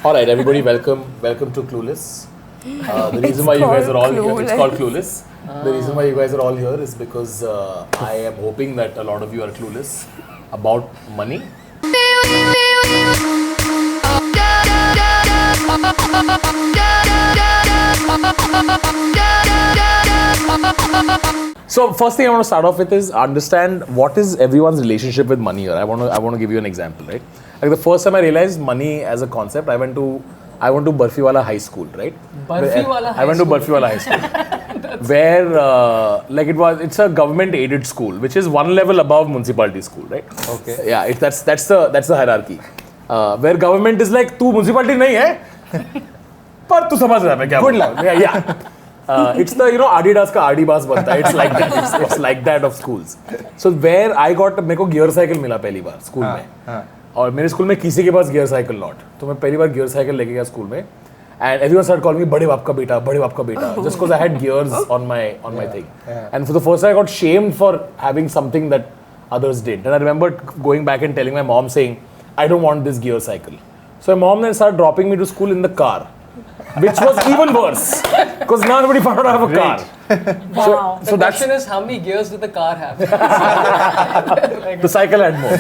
All right, everybody, welcome to Clueless. The reason why you guys are all here, it's called Clueless. The reason why you guys are all here is because I am hoping that a lot of you are clueless about money. So first thing I want to start off with is understand what is everyone's relationship with money here. I want to give you an example, right? Like the first time I realized money as a concept, I went to Barfiwala High School, right? I went to Barfiwala High School, where it's a government aided school, which is one level above municipality school, right? Okay. Yeah, that's the hierarchy. Where government is like, तू municipality नहीं है, पर तू समझ रहा है मैं क्या बोल रहा हूँ. Yeah. It's the Adidas का Adibas बनता है. It's like that. It's like that of schools. So where I got मेरे को गियर साइकिल मिला पहली बार स्कूल में. और मेरे स्कूल में किसी के पास गियर साइकिल नॉट. तो मैं पहली बार गियर साइकिल लेके गया स्कूल में. And everyone started calling me बड़े बाप का बेटा, just because I had gears on my thing. And for the first time I got shamed for having something that others didn't. And I remember going back and telling my mom saying, I don't want this gear cycle. So my mom then started dropping me to school in the car, which was even worse because now everybody found out I have a car. Wow. So The question is, how many gears did the car have? The cycle had more.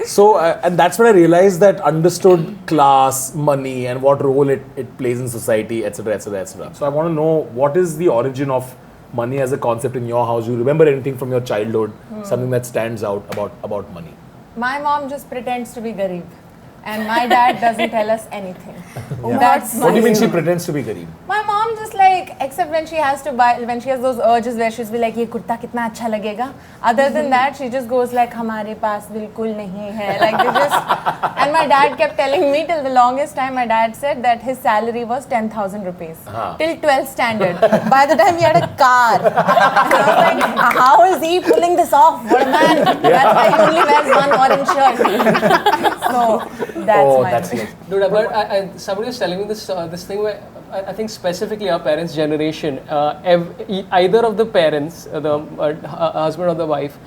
So and that's when I realized that understood class, money, and what role it plays in society, etc. So I want to know what is the origin of money as a concept in your house. You remember anything from your childhood, something that stands out about money? My mom just pretends to be garib, and my dad doesn't tell us anything. What do you mean she pretends to be garib? My mom just except when she has those urges where she's be like, ये कुर्ता कितना अच्छा लगेगा. Other than that, she just goes like, हमारे पास बिल्कुल नहीं है. Like they just, and my dad kept telling me till the longest time. My dad said that his salary was 10,000 rupees till 12th standard. By the time he had a car, and I was like, how is he pulling this off? What a man! That's why he only wears one orange shirt. So that's my. Dude, but somebody was telling me this thing where I think specifically our parents' generation, either of the parents, the husband or the wife,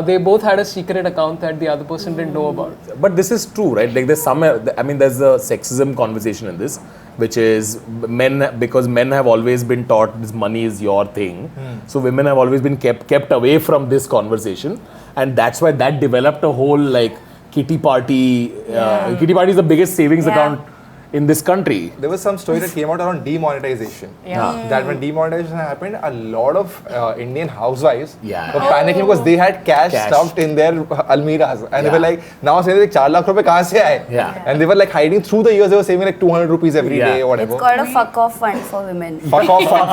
they both had a secret account that the other person didn't know about. But this is true, right? Like there's a sexism conversation in this, which is because men have always been taught this money is your thing. So women have always been kept away from this conversation, and that's why that developed a whole kitty party. Kitty party is the biggest savings account in this country. There was some story that came out around demonetization. That when demonetization happened, a lot of Indian housewives were panicking because they had cash stuffed in their almiras. And they were like, now saying like 4 lakh rupees kahan se aaye? And they were like hiding through the years, they were saving like 200 rupees every day or whatever. It's called a fuck off fund for women. Fuck off fund.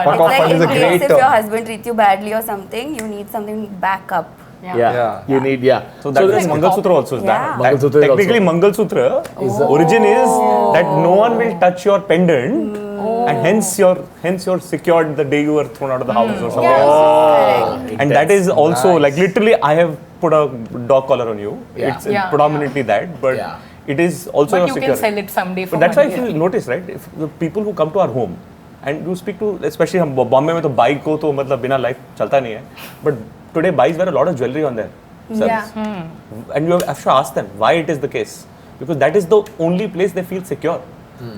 Fuck off fund is a great term. If your husband treats you badly or something, you need something back up. You need, So that is Mangalsutra also is that. Mangalsutra is technically, Mangalsutra origin is that no one will touch your pendant, and hence you're secured the day you were thrown out of the house or something. And that is also like literally I have put a dog collar on you. It's predominantly that, but it is also your security. But you can sell it someday for But that's money. why if you notice, right, if the people who come to our home and you speak to, especially हम Bombay में तो bike को तो मतलब बिना life चलता नहीं है, but today bikes wear a lot of jewelry on their service. And you have to ask them why it is the case, because that is the only place they feel secure.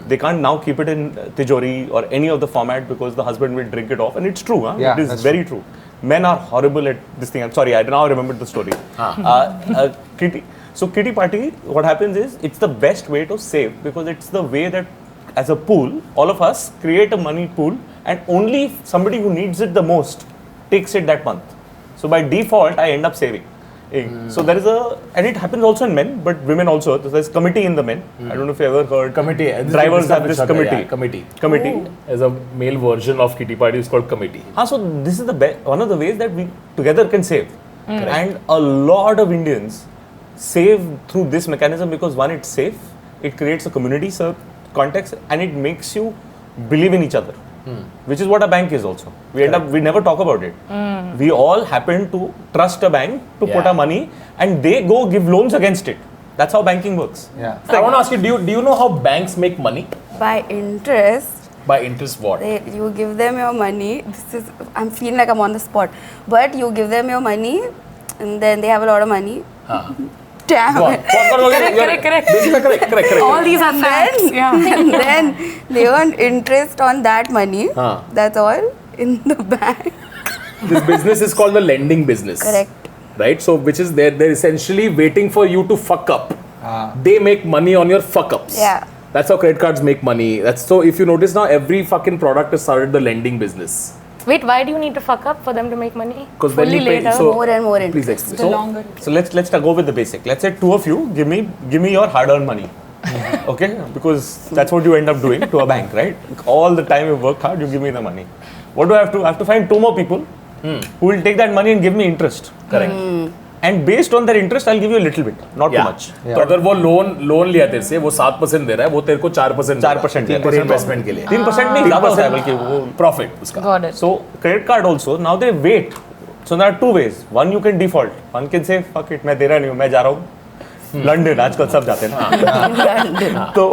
They can't now keep it in tijori or any of the format because the husband will drink it off, and it's true. It is very true. Men are horrible at this thing. I'm sorry, I now remembered the story. Kitty party, what happens is it's the best way to save because it's the way that as a pool, all of us create a money pool, and only somebody who needs it the most takes it that month. So by default, I end up saving. So there is and it happens also in men, but women also. There's committee in the men. I don't know if you ever heard. Committee. Drivers have this committee. Yeah, committee. As a male version of kitty party is called committee. So this is one of the ways that we together can save. And a lot of Indians save through this mechanism because one, it's safe, it creates a community context, and it makes you believe in each other. Which is what a bank is also. We never talk about it. We all happen to trust a bank to put our money, and they go give loans against it. That's how banking works. So I want to ask you, do you know how banks make money? By interest. By interest what? You give them your money. I'm feeling like I'm on the spot. But you give them your money, and then they have a lot of money. Damn it. Correct. All these are facts. Yeah. And then they earned interest on that money. Huh. That's all in the bank. This business is called the lending business. Correct. Right? So, which is they're essentially waiting for you to fuck up. They make money on your fuck ups. Yeah. That's how credit cards make money. So if you notice now, every fucking product has started the lending business. Wait, why do you need to fuck up for them to make money? Because when Fully you pay, later. so More and more interest. please explain. So let's go with the basic. Let's say two of you give me your hard-earned money. Okay? Because that's what you end up doing to a bank, right? All the time you work hard, you give me the money. What do I have to? I have to find two more people who will take that money and give me interest. Correct. And based on their interest, I'll give you a little bit, not too much. तो अगर वो loan लिया तेरे से वो 7% दे रहा है वो तेरे को 4% 4% तेरे इन्वेस्टमेंट के लिए 3% नहीं ज़्यादा होता है बल्कि वो प्रॉफिट उसका. Got it. So credit card also now they wait. So there are two ways. One you can default. One can say fuck it मैं दे रहा नहीं हूँ मैं जा रहा हूँ. लंदन आजकल सब जाते हैं ना. तो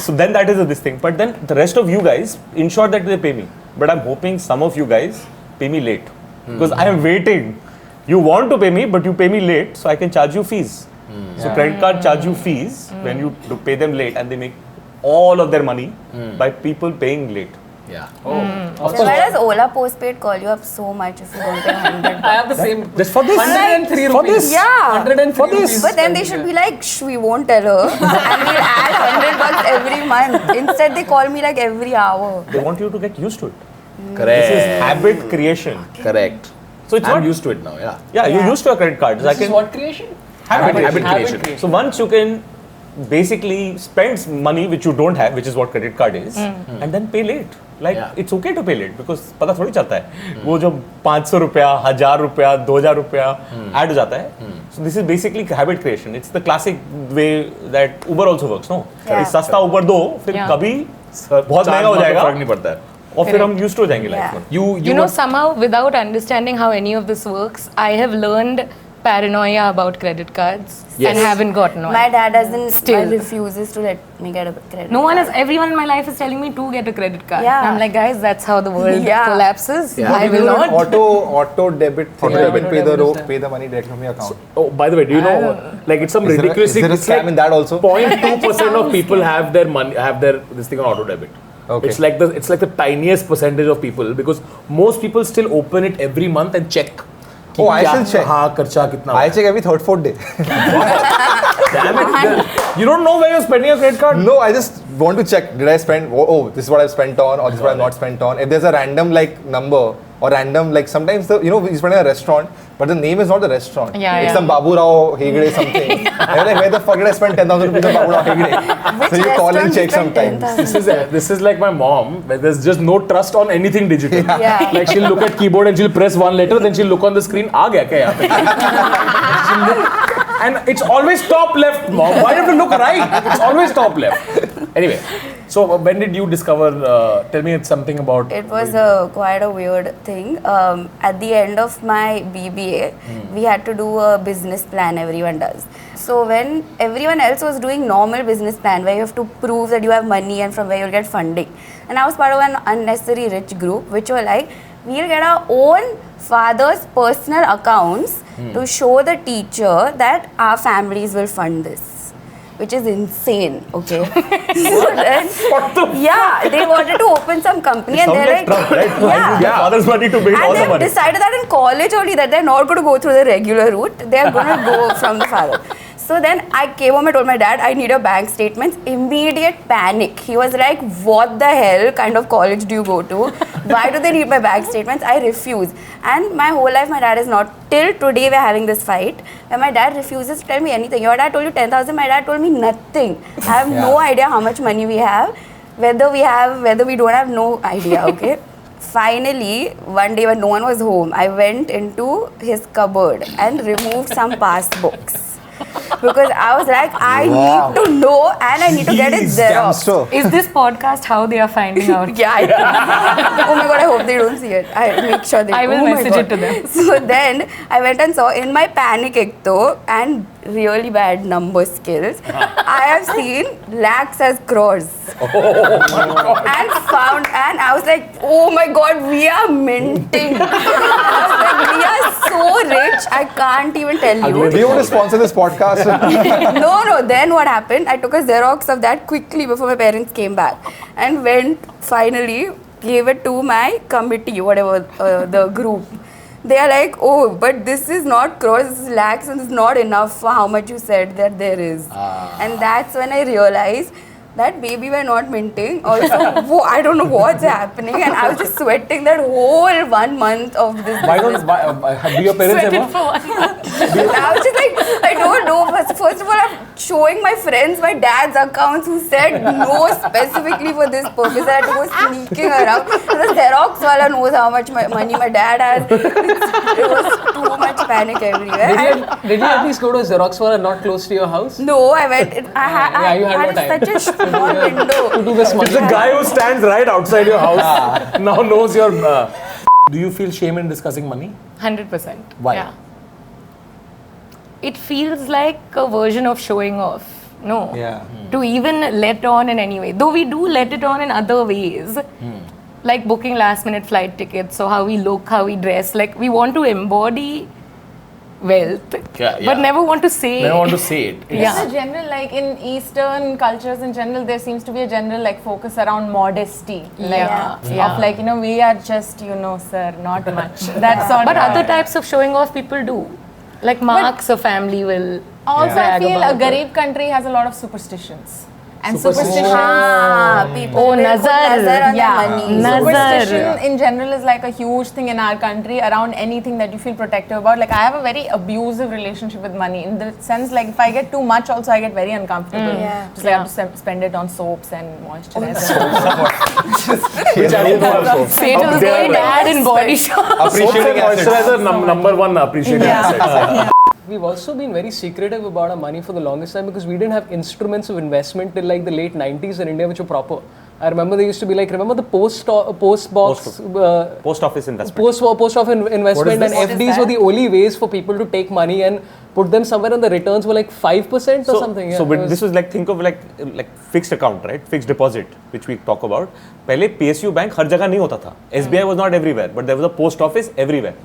so then that is this thing. But then the rest of you guys ensure that they pay me. But I'm hoping some of you guys pay me late because I am waiting. You want to pay me, but you pay me late, so I can charge you fees. So credit card charge you fees when you pay them late, and they make all of their money by people paying late. Yeah. So why does Ola Postpaid call you up so much if you don't pay 100? I have the same. Just for this. 103 For rupees. this. Yeah. 103 rupees. But then they should be like, shh, we won't tell her. And we'll add $100 every month. Instead, they call me like every hour. They want you to get used to it. Correct. This is habit creation. Correct. So it's I'm not used to it now. Yeah. Yeah, you're used to a credit card. This is what creation? Habit creation. So once you can basically spend money which you don't have, which is what credit card is, and then pay late. Like it's okay to pay late because पता थोड़ी चलता है वो जो 500 रुपया 1000 रुपया 2000 रुपया add हो जाता है. So this is basically habit creation. It's the classic way that Uber also works, no? Yeah. सस्ता Uber दो फिर Yeah. कभी बहुत महंगा हो जाएगा फर्क नहीं पड़ता है. और फिर हम used हो जाएंगे लाइफ Yeah. में. You know, somehow without understanding how any of this works, I have learned paranoia about credit cards Yes. and haven't gotten one. My dad doesn't Still. refuses to let me get a credit No one card. is. Everyone in my life is telling me to get a credit card. Yeah. And I'm like, guys, that's how the world Yeah. collapses. Yeah. I will not. Auto debit thing. Auto You can debit is there. pay the money directly from your account. Oh, by the way, do you know, like it's some ridiculous. Is there a scam in that also? 0.2% of people have their money, have their this thing on auto debit. Okay. It's like the tiniest percentage of people because most people still open it every month and check. Oh, I still check. हाँ खर्चा कितना. I check every third, fourth day. Damn it. You don't know where you're spending your credit card. No, I just want to check. Did I spend? Oh, this is what I've spent on, or this is what I've not spent on. If there's a random like number or random like sometimes you spend in a restaurant, but the name is not the restaurant. Yeah, it's yeah. some Babu Rao Hegde something. And you're like, where the fuck did I spend 10,000 rupees on Babu Rao Hegde? So you call and restaurant check spent sometimes. This is like my mom, where there's just no trust on anything digital. Yeah. Like she'll look at keyboard and she'll press one letter, then she'll look on the screen. आ गया क्या यहाँ पे? She'll look- and it's always top left, mom. Why do you have to look right? It's always top left. Anyway, so when did you discover? Tell me something about. It was quite a weird thing. At the end of my BBA, we had to do a business plan. Everyone does. So when everyone else was doing normal business plan where you have to prove that you have money and from where you'll get funding, and I was part of an unnecessary rich group which were like, we'll get our own father's personal accounts to show the teacher that our families will fund this. Which is insane, okay? So then, yeah, they wanted to open some company and they're like, Trump, right? yeah. Yeah. Father's money to build all And the they money. decided that in college only that they're not going to go through the regular route. They're going to go from the father. So then I came home and told my dad, I need your bank statements. Immediate panic. He was like, what the hell kind of college do you go to? Why do they need my bank statements? I refuse. And my whole life, my dad is not. Till today, we're having this fight where my dad refuses to tell me anything. Your dad told you 10,000, my dad told me nothing. I have no idea how much money we have. Whether we don't have, no idea, okay? Finally, one day when no one was home, I went into his cupboard and removed some passbooks. Because I was like, I need to know and I need to get it Xerox. Scamster. Is this podcast how they are finding out? Yeah, I think. Oh my god, I hope they don't see it. I make sure they I will oh my message God. it to them. So then I went and saw in my panic ek to, and really bad number skills, I have seen lakhs as crores. And I was like, oh my god, we are minting. I was like, we are so rich, I can't even tell you. Do you want to sponsor this podcast? No, then what happened? I took a Xerox of that quickly before my parents came back and finally gave it to my committee, whatever, the group. They are like, oh, but this is not crores, this is lakhs, and it's not enough for how much you said that there is. And that's when I realized that maybe we're not minting. Also, I don't know what's happening, and I was just sweating that whole 1 month of this. Do your parents ever? I was just like, I don't know. First of all, I'm showing my friends my dad's accounts who said no specifically for this purpose. I had to go sneaking around. The Xerox wala knows how much money my dad has. It was too much panic everywhere. Did you at least go to a Xerox wala not close to your house? No, I went. I you had had more time. such a small window. To do this It's the guy who stands right outside your house now knows your. Do you feel shame in discussing money? 100%. Why? Yeah. It feels like a version of showing off. No. Yeah. To even let on in any way. Though we do let it on in other ways. Like booking last minute flight tickets, or how we look, how we dress. Like we want to embody wealth, but never want to say Never want to say it. Yeah. In general, like in Eastern cultures in general, there seems to be a general like focus around modesty. Like, Yeah. Of like, you know, we are just, you know, sir, not much. That sort But of. other types of showing off people do. Like marks a family will. Also, I brag feel a about it. Garib country has a lot of superstitions. And Superstition. superstition. People Oh, will put nazar. nazar on Yeah, their money. Nazar. superstition in general is like a huge thing in our country around anything that you feel protective about. Like I have a very abusive relationship with money in the sense like if I get too much also I get very uncomfortable. Yeah. Just like I have to spend it on soaps and moisturizer. Which I don't know also. Fatal They are Day, like- dad in body shop. Appreciating assets. moisturizer number one appreciating assets. We've also been very secretive about our money for the longest time because we didn't have instruments of investment till like the late 90s in India which were proper. I remember they used to be like, remember the post office investment. Post office investment and What is FDs that? were the only ways for people to take money and put them somewhere, and the returns were like 5% or something. Yeah, This was like, think of like fixed account, right? Fixed deposit, which we talk about. पहले PSU bank हर जगह नहीं होता था. SBI was not everywhere, but there was a post office everywhere.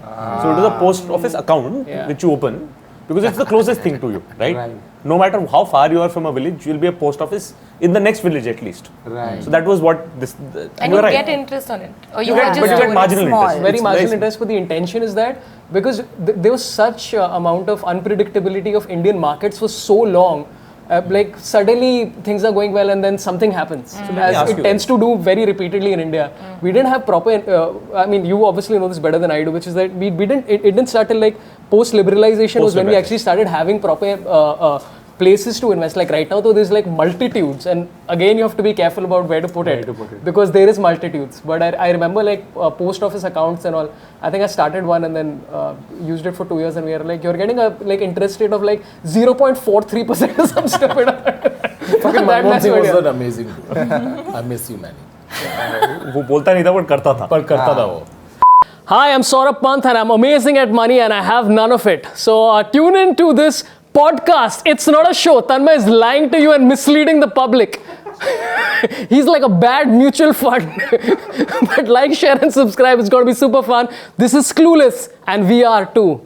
So it was a post office account which you open because it's the closest thing to you, right? No matter how far you are from a village, you'll be a post office in the next village at least. Right. So that was what this. And you get interest on it. Or you You can get, just but you do get it. marginal small. interest. very It's marginal very interest, but the intention is that because there was such amount of unpredictability of Indian markets for so long, like suddenly things are going well and then something happens. So as it tends to do very repeatedly in India. We didn't have proper, I mean, you obviously know this better than I do, which is that we didn't, it didn't start till like post-liberalization was when we actually started having proper places to invest. Like right now though there's like multitudes, and again you have to be careful about where to put it because there is multitudes. But I remember like post office accounts and all. I think I started one and then used it for 2 years, and we are like, you're getting a like interest rate of like 0.43% or some stupid. Fucking Manmohan Singh was that amazing. I miss you, Manny. वो बोलता नहीं था but करता था. पर करता था वो. Hi, I'm Saurabh Pant and I'm amazing at money and I have none of it. So tune in to this podcast. It's not a show. Tanmay is lying to you and misleading the public. He's like a bad mutual fund. But like, share and subscribe. It's going to be super fun. This is Clueless and we are too.